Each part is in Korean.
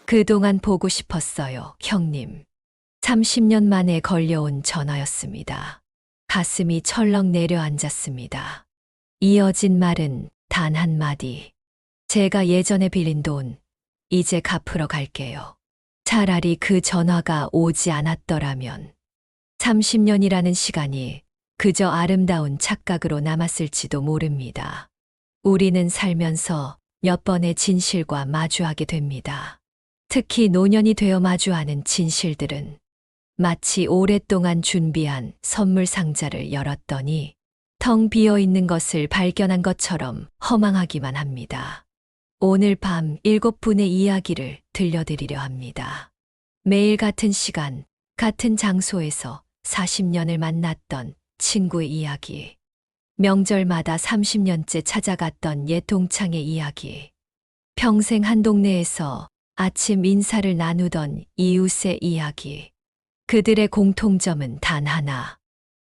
그동안 보고 싶었어요, 형님. 30년 만에 걸려온 전화였습니다. 가슴이 철렁 내려앉았습니다. 이어진 말은 단 한마디. 제가 예전에 빌린 돈, 이제 갚으러 갈게요. 차라리 그 전화가 오지 않았더라면 30년이라는 시간이 그저 아름다운 착각으로 남았을지도 모릅니다. 우리는 살면서 몇 번의 진실과 마주하게 됩니다. 특히 노년이 되어 마주하는 진실들은 마치 오랫동안 준비한 선물 상자를 열었더니 텅 비어 있는 것을 발견한 것처럼 허망하기만 합니다. 오늘 밤 7분의 이야기를 들려드리려 합니다. 매일 같은 시간, 같은 장소에서 40년을 만났던 친구의 이야기. 명절마다 30년째 찾아갔던 옛 동창의 이야기. 평생 한 동네에서 아침 인사를 나누던 이웃의 이야기. 그들의 공통점은 단 하나.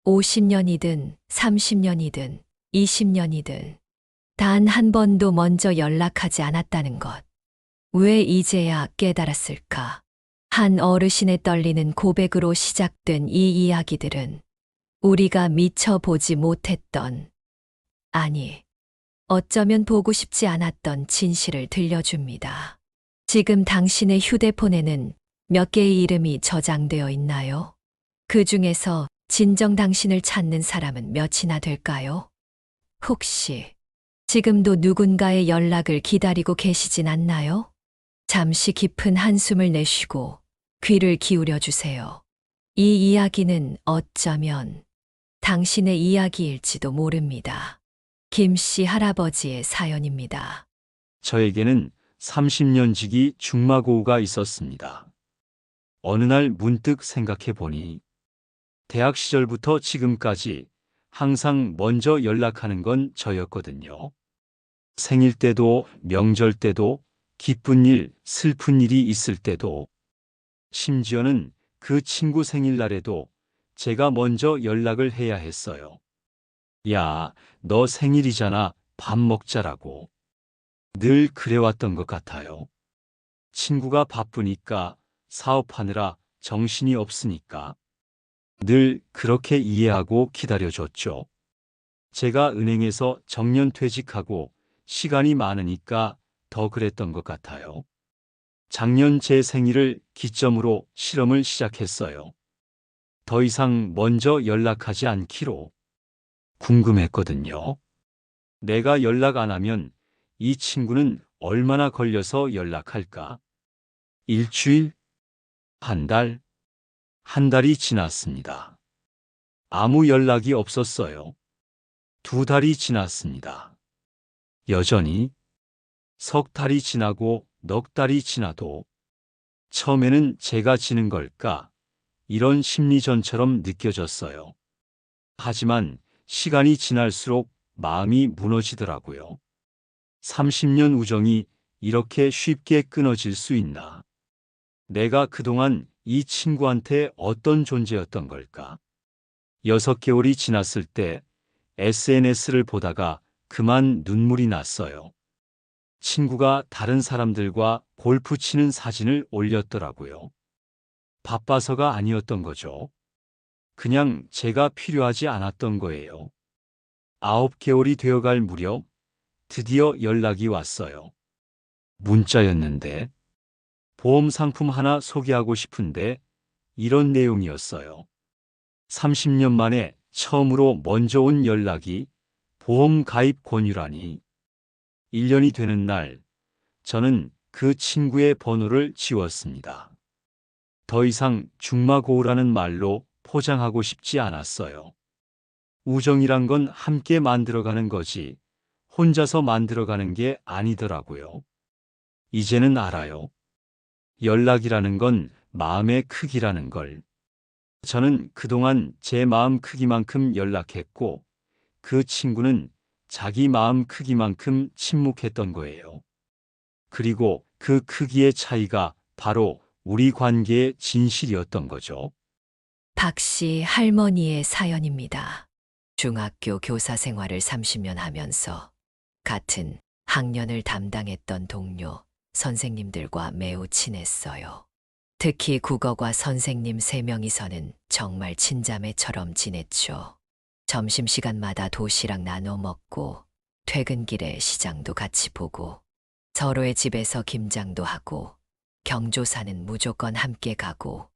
50년이든 30년이든 20년이든 단 한 번도 먼저 연락하지 않았다는 것. 왜 이제야 깨달았을까? 한 어르신의 떨리는 고백으로 시작된 이 이야기들은 우리가 미처 보지 못했던, 아니, 어쩌면 보고 싶지 않았던 진실을 들려줍니다. 지금 당신의 휴대폰에는 몇 개의 이름이 저장되어 있나요? 그 중에서 진정 당신을 찾는 사람은 몇이나 될까요? 혹시 지금도 누군가의 연락을 기다리고 계시진 않나요? 잠시 깊은 한숨을 내쉬고 귀를 기울여 주세요. 이 이야기는 어쩌면 당신의 이야기일지도 모릅니다. 김씨 할아버지의 사연입니다. 저에게는 30년 지기 중마고우가 있었습니다. 어느 날 문득 생각해 보니 대학 시절부터 지금까지 항상 먼저 연락하는 건 저였거든요. 생일 때도 명절 때도 기쁜 일, 슬픈 일이 있을 때도 심지어는 그 친구 생일날에도 제가 먼저 연락을 해야 했어요. 야, 너 생일이잖아. 밥 먹자라고. 늘 그래왔던 것 같아요. 친구가 바쁘니까, 사업하느라 정신이 없으니까 늘 그렇게 이해하고 기다려줬죠. 제가 은행에서 정년퇴직하고 시간이 많으니까 더 그랬던 것 같아요. 작년 제 생일을 기점으로 실험을 시작했어요. 더 이상 먼저 연락하지 않기로. 궁금했거든요. 내가 연락 안 하면 이 친구는 얼마나 걸려서 연락할까? 일주일? 한 달? 한 달이 지났습니다. 아무 연락이 없었어요. 2달이 지났습니다. 여전히. 3달이 지나고 넉 달이 지나도 처음에는 제가 지는 걸까? 이런 심리전처럼 느껴졌어요. 하지만 시간이 지날수록 마음이 무너지더라고요. 30년 우정이 이렇게 쉽게 끊어질 수 있나? 내가 그동안 이 친구한테 어떤 존재였던 걸까? 6개월이 지났을 때 SNS를 보다가 그만 눈물이 났어요. 친구가 다른 사람들과 골프 치는 사진을 올렸더라고요. 바빠서가 아니었던 거죠. 그냥 제가 필요하지 않았던 거예요. 9개월이 되어갈 무렵 드디어 연락이 왔어요. 문자였는데 보험 상품 하나 소개하고 싶은데 이런 내용이었어요. 30년 만에 처음으로 먼저 온 연락이 보험 가입 권유라니. 1년이 되는 날 저는 그 친구의 번호를 지웠습니다. 더 이상 중마고우라는 말로 포장하고 싶지 않았어요. 우정이란 건 함께 만들어가는 거지 혼자서 만들어가는 게 아니더라고요. 이제는 알아요. 연락이라는 건 마음의 크기라는 걸. 저는 그동안 제 마음 크기만큼 연락했고 그 친구는 자기 마음 크기만큼 침묵했던 거예요. 그리고 그 크기의 차이가 바로 우리 관계의 진실이었던 거죠. 박씨 할머니의 사연입니다. 중학교 교사 생활을 30년 하면서 같은 학년을 담당했던 동료, 선생님들과 매우 친했어요. 특히 국어과 선생님 3명이서는 정말 친자매처럼 지냈죠. 점심시간마다 도시락 나눠 먹고 퇴근길에 시장도 같이 보고 서로의 집에서 김장도 하고 경조사는 무조건 함께 가고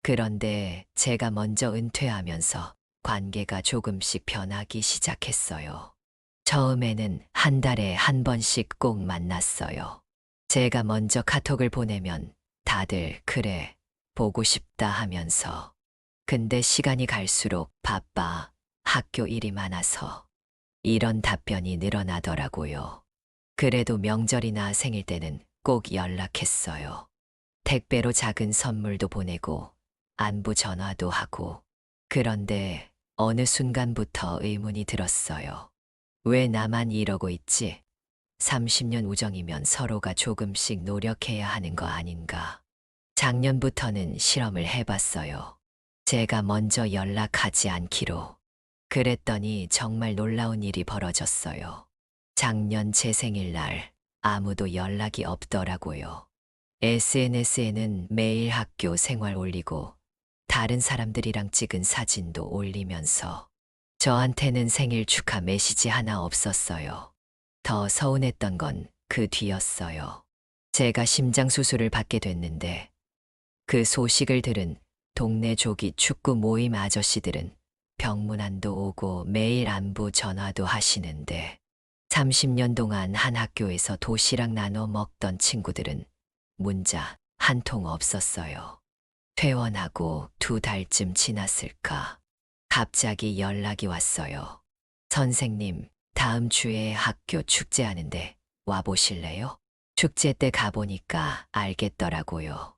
그런데 제가 먼저 은퇴하면서 관계가 조금씩 변하기 시작했어요. 처음에는 한 달에 한 번씩 꼭 만났어요. 제가 먼저 카톡을 보내면 다들 그래, 보고 싶다 하면서. 근데 시간이 갈수록 바빠, 학교 일이 많아서 이런 답변이 늘어나더라고요. 그래도 명절이나 생일 때는 꼭 연락했어요. 택배로 작은 선물도 보내고 안부 전화도 하고. 그런데 어느 순간부터 의문이 들었어요. 왜 나만 이러고 있지? 30년 우정이면 서로가 조금씩 노력해야 하는 거 아닌가? 작년부터는 실험을 해봤어요. 제가 먼저 연락하지 않기로. 그랬더니 정말 놀라운 일이 벌어졌어요. 작년 제 생일날 아무도 연락이 없더라고요. SNS에는 매일 학교 생활 올리고 다른 사람들이랑 찍은 사진도 올리면서 저한테는 생일 축하 메시지 하나 없었어요. 더 서운했던 건 그 뒤였어요. 제가 심장 수술을 받게 됐는데 그 소식을 들은 동네 조기 축구 모임 아저씨들은 병문안도 오고 매일 안부 전화도 하시는데 30년 동안 한 학교에서 도시락 나눠 먹던 친구들은 문자 한 통 없었어요. 퇴원하고 2달쯤 지났을까? 갑자기 연락이 왔어요. 선생님, 다음 주에 학교 축제하는데 와보실래요? 축제 때 가보니까 알겠더라고요.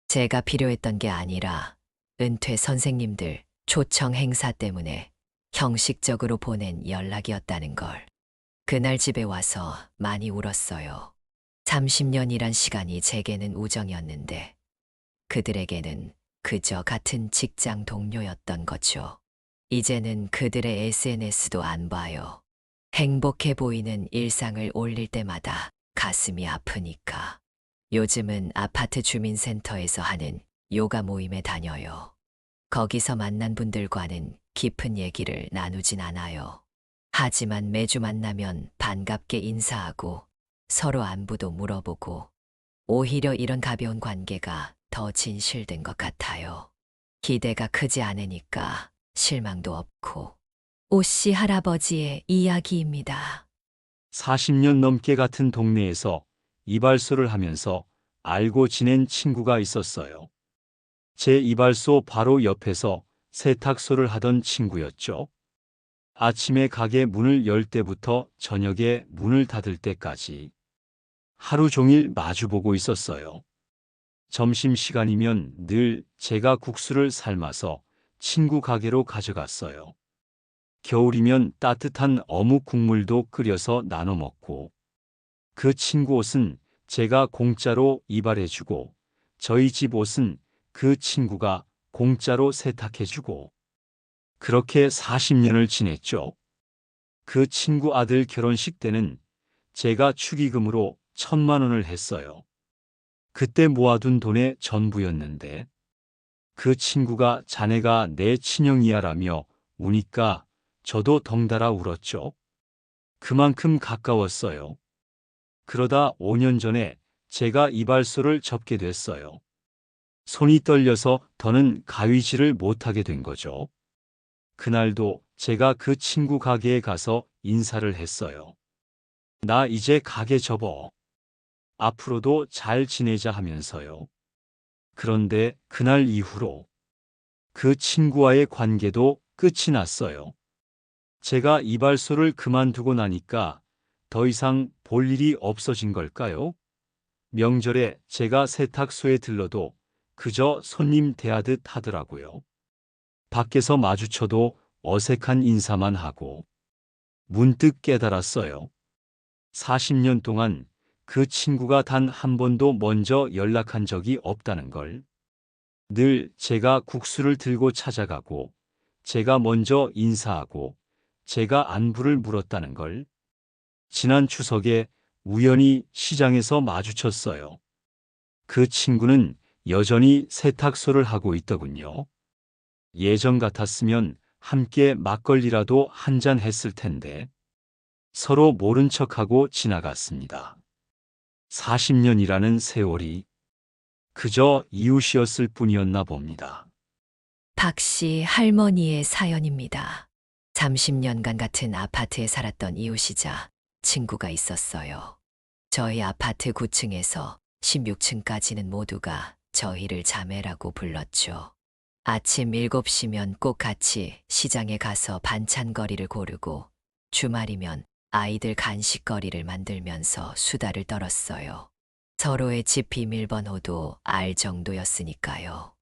제가 필요했던 게 아니라 은퇴 선생님들 초청 행사 때문에 형식적으로 보낸 연락이었다는 걸. 그날 집에 와서 많이 울었어요. 30년이란 시간이 제게는 우정이었는데 그들에게는 그저 같은 직장 동료였던 거죠. 이제는 그들의 SNS도 안 봐요. 행복해 보이는 일상을 올릴 때마다 가슴이 아프니까. 요즘은 아파트 주민센터에서 하는 요가 모임에 다녀요. 거기서 만난 분들과는 깊은 얘기를 나누진 않아요. 하지만 매주 만나면 반갑게 인사하고 서로 안부도 물어보고 오히려 이런 가벼운 관계가 더 진실된 것 같아요. 기대가 크지 않으니까 실망도 없고. 오씨 할아버지의 이야기입니다. 40년 넘게 같은 동네에서 이발소를 하면서 알고 지낸 친구가 있었어요. 제 이발소 바로 옆에서 세탁소를 하던 친구였죠. 아침에 가게 문을 열 때부터 저녁에 문을 닫을 때까지 하루 종일 마주보고 있었어요. 점심시간이면 늘 제가 국수를 삶아서 친구 가게로 가져갔어요. 겨울이면 따뜻한 어묵 국물도 끓여서 나눠 먹고 그 친구 옷은 제가 공짜로 이발해주고 저희 집 옷은 그 친구가 공짜로 세탁해주고 그렇게 40년을 지냈죠. 그 친구 아들 결혼식 때는 제가 축의금으로 1,000만 원을 했어요. 그때 모아둔 돈의 전부였는데 그 친구가 자네가 내 친형이야라며 우니까 저도 덩달아 울었죠. 그만큼 가까웠어요. 그러다 5년 전에 제가 이발소를 접게 됐어요. 손이 떨려서 더는 가위질을 못하게 된 거죠. 그날도 제가 그 친구 가게에 가서 인사를 했어요. 나 이제 가게 접어. 앞으로도 잘 지내자 하면서요. 그런데 그날 이후로 그 친구와의 관계도 끝이 났어요. 제가 이발소를 그만두고 나니까 더 이상 볼 일이 없어진 걸까요? 명절에 제가 세탁소에 들러도 그저 손님 대하듯 하더라고요. 밖에서 마주쳐도 어색한 인사만 하고 문득 깨달았어요. 40년 동안 그 친구가 단 한 번도 먼저 연락한 적이 없다는 걸. 늘 제가 국수를 들고 찾아가고 제가 먼저 인사하고 제가 안부를 물었다는 걸. 지난 추석에 우연히 시장에서 마주쳤어요. 그 친구는 여전히 세탁소를 하고 있더군요. 예전 같았으면 함께 막걸리라도 한잔 했을 텐데 서로 모른 척하고 지나갔습니다. 40년이라는 세월이 그저 이웃이었을 뿐이었나 봅니다. 박씨 할머니의 사연입니다. 30년간 같은 아파트에 살았던 이웃이자 친구가 있었어요. 저희 아파트 9층에서 16층까지는 모두가 저희를 자매라고 불렀죠. 아침 7시면 꼭 같이 시장에 가서 반찬거리를 고르고 주말이면 아이들 간식거리를 만들면서 수다를 떨었어요. 서로의 집 비밀번호도 알 정도였으니까요.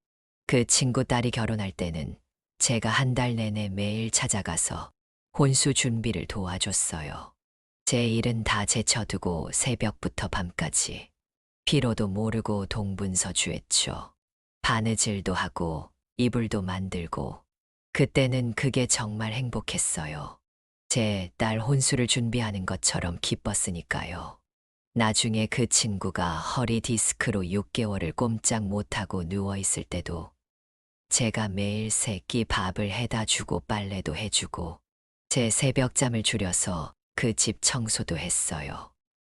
그 친구 딸이 결혼할 때는 제가 한 달 내내 매일 찾아가서 혼수 준비를 도와줬어요. 제 일은 다 제쳐두고 새벽부터 밤까지 피로도 모르고 동분서주했죠. 바느질도 하고 이불도 만들고 그때는 그게 정말 행복했어요. 제 딸 혼수를 준비하는 것처럼 기뻤으니까요. 나중에 그 친구가 허리 디스크로 6개월을 꼼짝 못하고 누워있을 때도 제가 매일 세 끼 밥을 해다 주고 빨래도 해주고 제 새벽잠을 줄여서 그 집 청소도 했어요.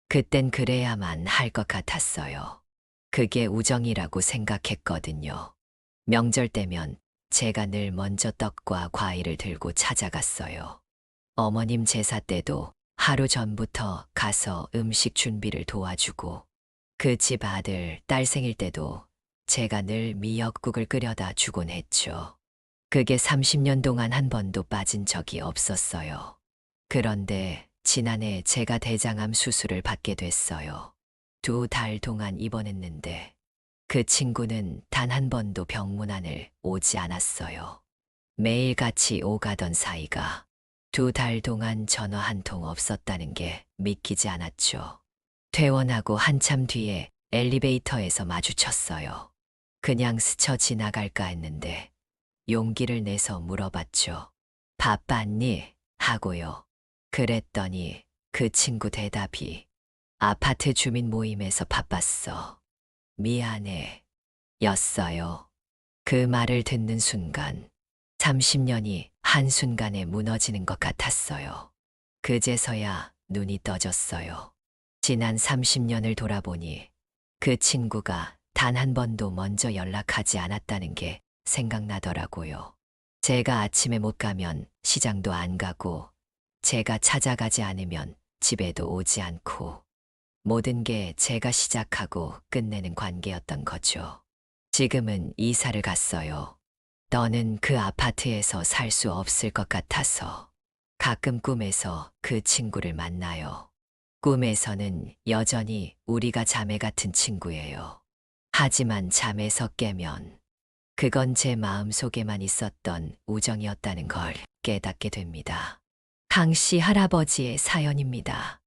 그땐 그래야만 할 것 같았어요. 그게 우정이라고 생각했거든요. 명절 때면 제가 늘 먼저 떡과 과일을 들고 찾아갔어요. 어머님 제사 때도 하루 전부터 가서 음식 준비를 도와주고 그 집 아들, 딸 생일 때도 제가 늘 미역국을 끓여다 주곤 했죠. 그게 30년 동안 한 번도 빠진 적이 없었어요. 그런데 지난해 제가 대장암 수술을 받게 됐어요. 2달 동안 입원했는데 그 친구는 단 한 번도 병문안을 오지 않았어요. 매일 같이 오가던 사이가 2달 동안 전화 한 통 없었다는 게 믿기지 않았죠. 퇴원하고 한참 뒤에 엘리베이터에서 마주쳤어요. 그냥 스쳐 지나갈까 했는데 용기를 내서 물어봤죠. 바빴니? 하고요. 그랬더니 그 친구 대답이 아파트 주민 모임에서 바빴어. 미안해. 였어요. 그 말을 듣는 순간 30년이 한순간에 무너지는 것 같았어요. 그제서야 눈이 떠졌어요. 지난 30년을 돌아보니 그 친구가 단 한 번도 먼저 연락하지 않았다는 게 생각나더라고요. 제가 아침에 못 가면 시장도 안 가고 제가 찾아가지 않으면 집에도 오지 않고 모든 게 제가 시작하고 끝내는 관계였던 거죠. 지금은 이사를 갔어요. 너는 그 아파트에서 살 수 없을 것 같아서 가끔 꿈에서 그 친구를 만나요. 꿈에서는 여전히 우리가 자매 같은 친구예요. 하지만 잠에서 깨면 그건 제 마음속에만 있었던 우정이었다는 걸 깨닫게 됩니다. 강씨 할아버지의 사연입니다.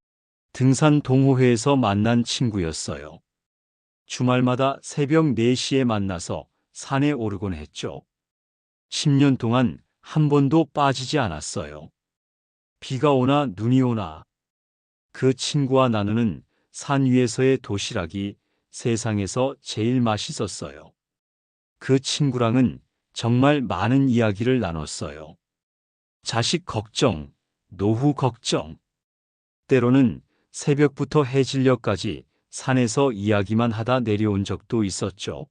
등산 동호회에서 만난 친구였어요. 주말마다 새벽 4시에 만나서 산에 오르곤 했죠. 10년 동안 한 번도 빠지지 않았어요. 비가 오나 눈이 오나 그 친구와 나누는 산 위에서의 도시락이 세상에서 제일 맛있었어요. 그 친구랑은 정말 많은 이야기를 나눴어요. 자식 걱정, 노후 걱정, 때로는 새벽부터 해질녘까지 산에서 이야기만 하다 내려온 적도 있었죠.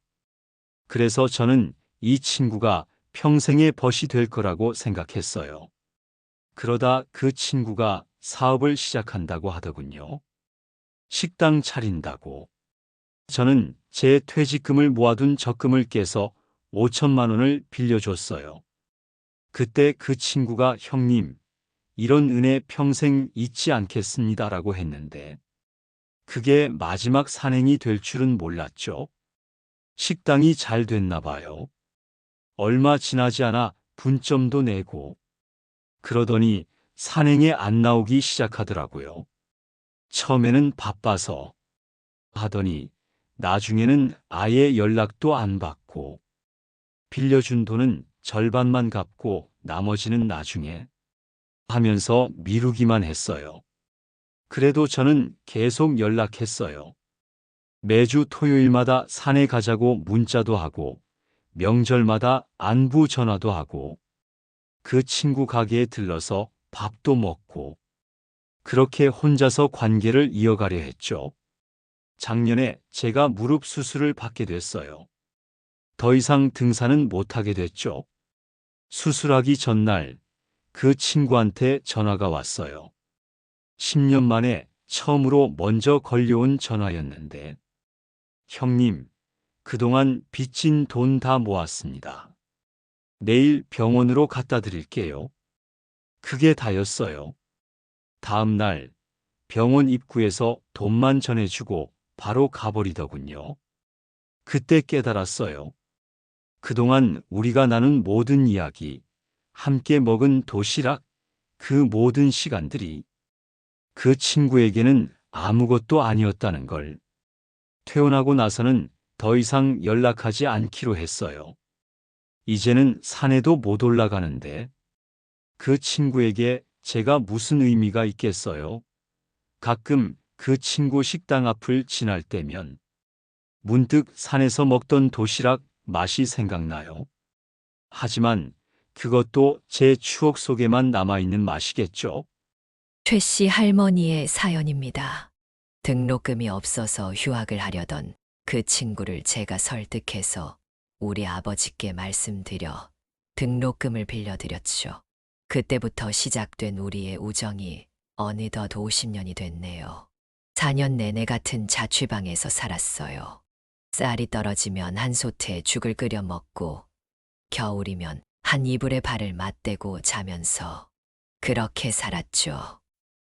그래서 저는 이 친구가 평생의 벗이 될 거라고 생각했어요. 그러다 그 친구가 사업을 시작한다고 하더군요. 식당 차린다고. 저는 제 퇴직금을 모아둔 적금을 깨서 5천만 원을 빌려줬어요. 그때 그 친구가 형님, 이런 은혜 평생 잊지 않겠습니다라고 했는데 그게 마지막 산행이 될 줄은 몰랐죠. 식당이 잘 됐나 봐요. 얼마 지나지 않아 분점도 내고 그러더니 산행에 안 나오기 시작하더라고요. 처음에는 바빠서 하더니 나중에는 아예 연락도 안 받고 빌려준 돈은 절반만 갚고 나머지는 나중에 하면서 미루기만 했어요. 그래도 저는 계속 연락했어요. 매주 토요일마다 산에 가자고 문자도 하고, 명절마다 안부 전화도 하고, 그 친구 가게에 들러서 밥도 먹고, 그렇게 혼자서 관계를 이어가려 했죠. 작년에 제가 무릎 수술을 받게 됐어요. 더 이상 등산은 못하게 됐죠. 수술하기 전날 그 친구한테 전화가 왔어요. 10년 만에 처음으로 먼저 걸려온 전화였는데, 형님, 그동안 빚진 돈 다 모았습니다. 내일 병원으로 갖다 드릴게요. 그게 다였어요. 다음 날 병원 입구에서 돈만 전해주고 바로 가버리더군요. 그때 깨달았어요. 그동안 우리가 나눈 모든 이야기, 함께 먹은 도시락, 그 모든 시간들이 그 친구에게는 아무것도 아니었다는 걸. 퇴원하고 나서는 더 이상 연락하지 않기로 했어요. 이제는 산에도 못 올라가는데 그 친구에게 제가 무슨 의미가 있겠어요? 가끔 그 친구 식당 앞을 지날 때면 문득 산에서 먹던 도시락 맛이 생각나요. 하지만 그것도 제 추억 속에만 남아있는 맛이겠죠? 최 씨 할머니의 사연입니다. 등록금이 없어서 휴학을 하려던 그 친구를 제가 설득해서 우리 아버지께 말씀드려 등록금을 빌려드렸죠. 그때부터 시작된 우리의 우정이 어느덧 50년이 됐네요. 4년 내내 같은 자취방에서 살았어요. 쌀이 떨어지면 한 솥에 죽을 끓여 먹고 겨울이면 한 이불에 발을 맞대고 자면서 그렇게 살았죠.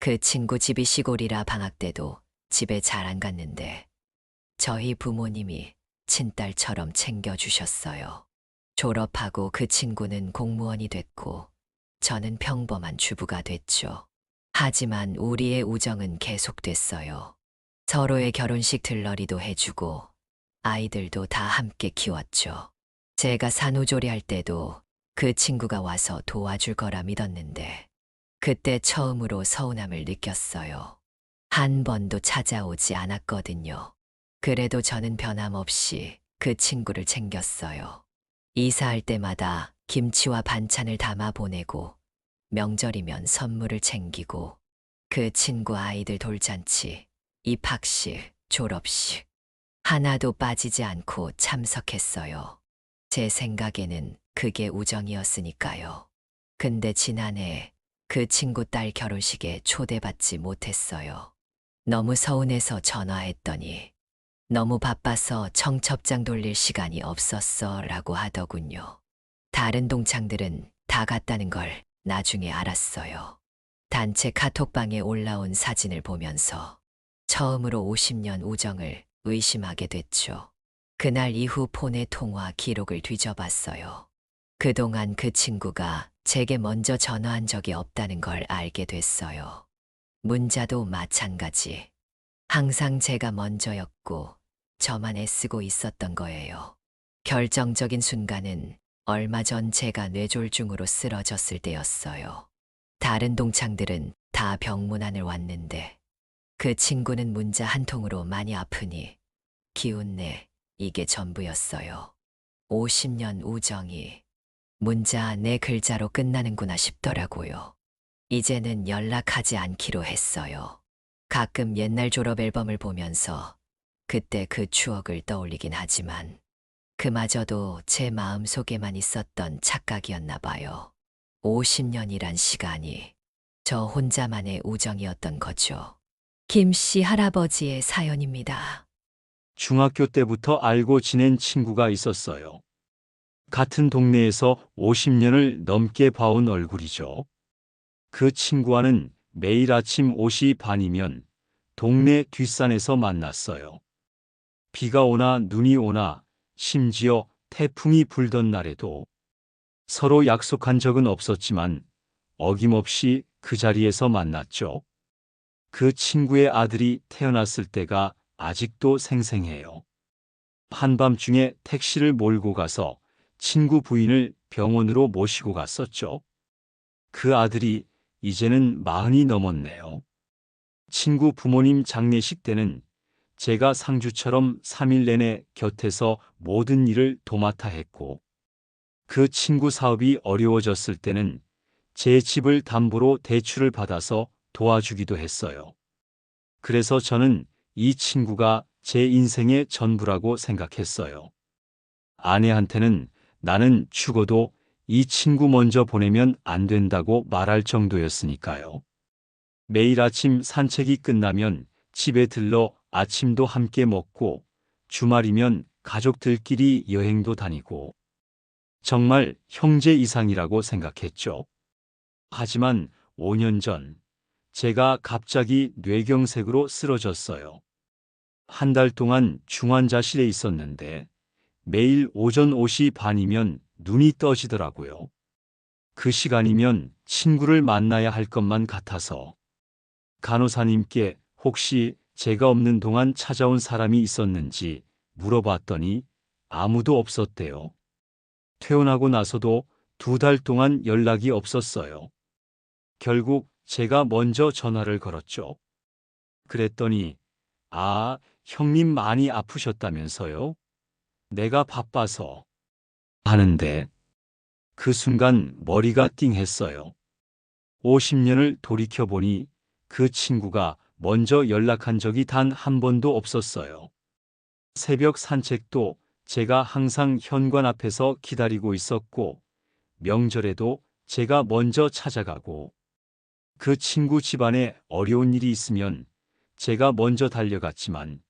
그 친구 집이 시골이라 방학 때도 집에 잘 안 갔는데 저희 부모님이 친딸처럼 챙겨주셨어요. 졸업하고 그 친구는 공무원이 됐고 저는 평범한 주부가 됐죠. 하지만 우리의 우정은 계속됐어요. 서로의 결혼식 들러리도 해주고 아이들도 다 함께 키웠죠. 제가 산후조리할 때도 그 친구가 와서 도와줄 거라 믿었는데 그때 처음으로 서운함을 느꼈어요. 한 번도 찾아오지 않았거든요. 그래도 저는 변함없이 그 친구를 챙겼어요. 이사할 때마다 김치와 반찬을 담아 보내고 명절이면 선물을 챙기고 그 친구 아이들 돌잔치, 입학식, 졸업식 하나도 빠지지 않고 참석했어요. 제 생각에는 그게 우정이었으니까요. 근데 지난해 그 친구 딸 결혼식에 초대받지 못했어요. 너무 서운해서 전화했더니 너무 바빠서 청첩장 돌릴 시간이 없었어 라고 하더군요. 다른 동창들은 다 갔다는 걸 나중에 알았어요. 단체 카톡방에 올라온 사진을 보면서 처음으로 50년 우정을 의심하게 됐죠. 그날 이후 폰의 통화 기록을 뒤져봤어요. 그동안 그 친구가 제게 먼저 전화한 적이 없다는 걸 알게 됐어요. 문자도 마찬가지. 항상 제가 먼저였고 저만 애쓰고 있었던 거예요. 결정적인 순간은 얼마 전 제가 뇌졸중으로 쓰러졌을 때였어요. 다른 동창들은 다 병문안을 왔는데 그 친구는 문자 한 통으로 많이 아프니 기운내 이게 전부였어요. 50년 우정이 문자 네 글자로 끝나는구나 싶더라고요. 이제는 연락하지 않기로 했어요. 가끔 옛날 졸업 앨범을 보면서 그때 그 추억을 떠올리긴 하지만 그마저도 제 마음속에만 있었던 착각이었나 봐요. 50년이란 시간이 저 혼자만의 우정이었던 거죠. 김 씨 할아버지의 사연입니다. 중학교 때부터 알고 지낸 친구가 있었어요. 같은 동네에서 50년을 넘게 봐온 얼굴이죠. 그 친구와는 매일 아침 5시 반이면 동네 뒷산에서 만났어요. 비가 오나 눈이 오나 심지어 태풍이 불던 날에도 서로 약속한 적은 없었지만 어김없이 그 자리에서 만났죠. 그 친구의 아들이 태어났을 때가 아직도 생생해요. 한밤중에 택시를 몰고 가서 친구 부인을 병원으로 모시고 갔었죠. 그 아들이 이제는 40이 넘었네요. 친구 부모님 장례식 때는 제가 상주처럼 3일 내내 곁에서 모든 일을 도맡아 했고, 그 친구 사업이 어려워졌을 때는 제 집을 담보로 대출을 받아서 도와주기도 했어요. 그래서 저는 이 친구가 제 인생의 전부라고 생각했어요. 아내한테는 나는 죽어도 이 친구 먼저 보내면 안 된다고 말할 정도였으니까요. 매일 아침 산책이 끝나면 집에 들러 아침도 함께 먹고 주말이면 가족들끼리 여행도 다니고 정말 형제 이상이라고 생각했죠. 하지만 5년 전 제가 갑자기 뇌경색으로 쓰러졌어요. 한 달 동안 중환자실에 있었는데 매일 오전 5시 반이면 눈이 떠지더라고요. 그 시간이면 친구를 만나야 할 것만 같아서 간호사님께 혹시 제가 없는 동안 찾아온 사람이 있었는지 물어봤더니 아무도 없었대요. 퇴원하고 나서도 2달 동안 연락이 없었어요. 결국 제가 먼저 전화를 걸었죠. 그랬더니 형님 많이 아프셨다면서요? 내가 바빠서 하는데 그 순간 머리가 띵했어요. 50년을 돌이켜보니 그 친구가 먼저 연락한 적이 단 한 번도 없었어요. 새벽 산책도 제가 항상 현관 앞에서 기다리고 있었고, 명절에도 제가 먼저 찾아가고, 그 친구 집안에 어려운 일이 있으면 제가 먼저 달려갔지만,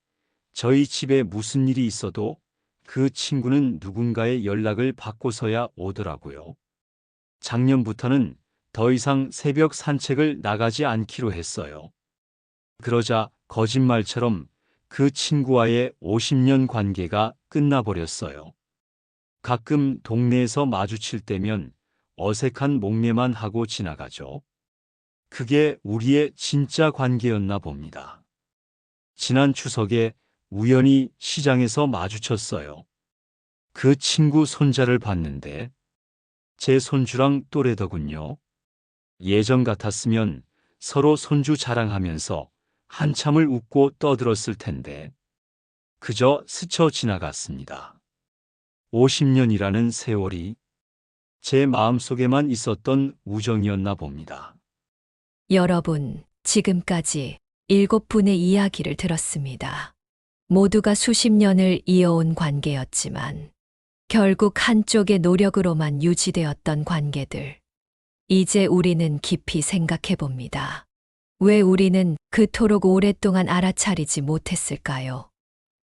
저희 집에 무슨 일이 있어도 그 친구는 누군가의 연락을 받고서야 오더라고요. 작년부터는 더 이상 새벽 산책을 나가지 않기로 했어요. 그러자 거짓말처럼 그 친구와의 50년 관계가 끝나버렸어요. 가끔 동네에서 마주칠 때면 어색한 목례만 하고 지나가죠. 그게 우리의 진짜 관계였나 봅니다. 지난 추석에 우연히 시장에서 마주쳤어요. 그 친구 손자를 봤는데 제 손주랑 또래더군요. 예전 같았으면 서로 손주 자랑하면서 한참을 웃고 떠들었을 텐데 그저 스쳐 지나갔습니다. 50년이라는 세월이 제 마음속에만 있었던 우정이었나 봅니다. 여러분, 지금까지 7분의 이야기를 들었습니다. 모두가 수십 년을 이어온 관계였지만 결국 한쪽의 노력으로만 유지되었던 관계들. 이제 우리는 깊이 생각해 봅니다. 왜 우리는 그토록 오랫동안 알아차리지 못했을까요?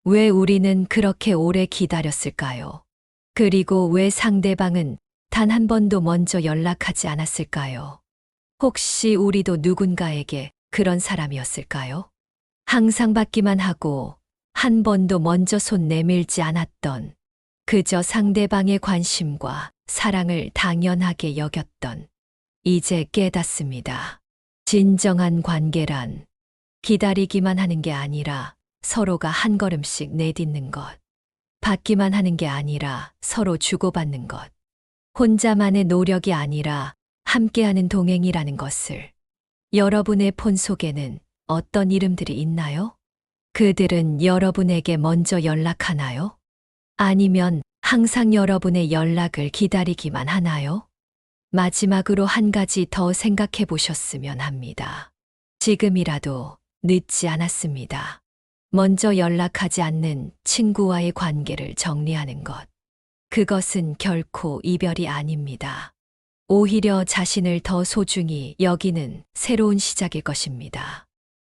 왜 우리는 그렇게 오래 기다렸을까요? 그리고 왜 상대방은 단 한 번도 먼저 연락하지 않았을까요? 혹시 우리도 누군가에게 그런 사람이었을까요? 항상 받기만 하고 한 번도 먼저 손 내밀지 않았던, 그저 상대방의 관심과 사랑을 당연하게 여겼던, 이제 깨닫습니다. 진정한 관계란 기다리기만 하는 게 아니라 서로가 한 걸음씩 내딛는 것, 받기만 하는 게 아니라 서로 주고받는 것, 혼자만의 노력이 아니라 함께하는 동행이라는 것을. 여러분의 폰 속에는 어떤 이름들이 있나요? 그들은 여러분에게 먼저 연락하나요? 아니면 항상 여러분의 연락을 기다리기만 하나요? 마지막으로 한 가지 더 생각해 보셨으면 합니다. 지금이라도 늦지 않았습니다. 먼저 연락하지 않는 친구와의 관계를 정리하는 것. 그것은 결코 이별이 아닙니다. 오히려 자신을 더 소중히 여기는 새로운 시작일 것입니다.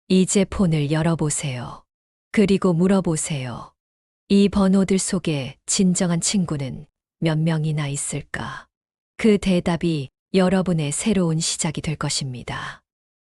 이제 폰을 열어보세요. 그리고 물어보세요. 이 번호들 속에 진정한 친구는 몇 명이나 있을까? 그 대답이 여러분의 새로운 시작이 될 것입니다.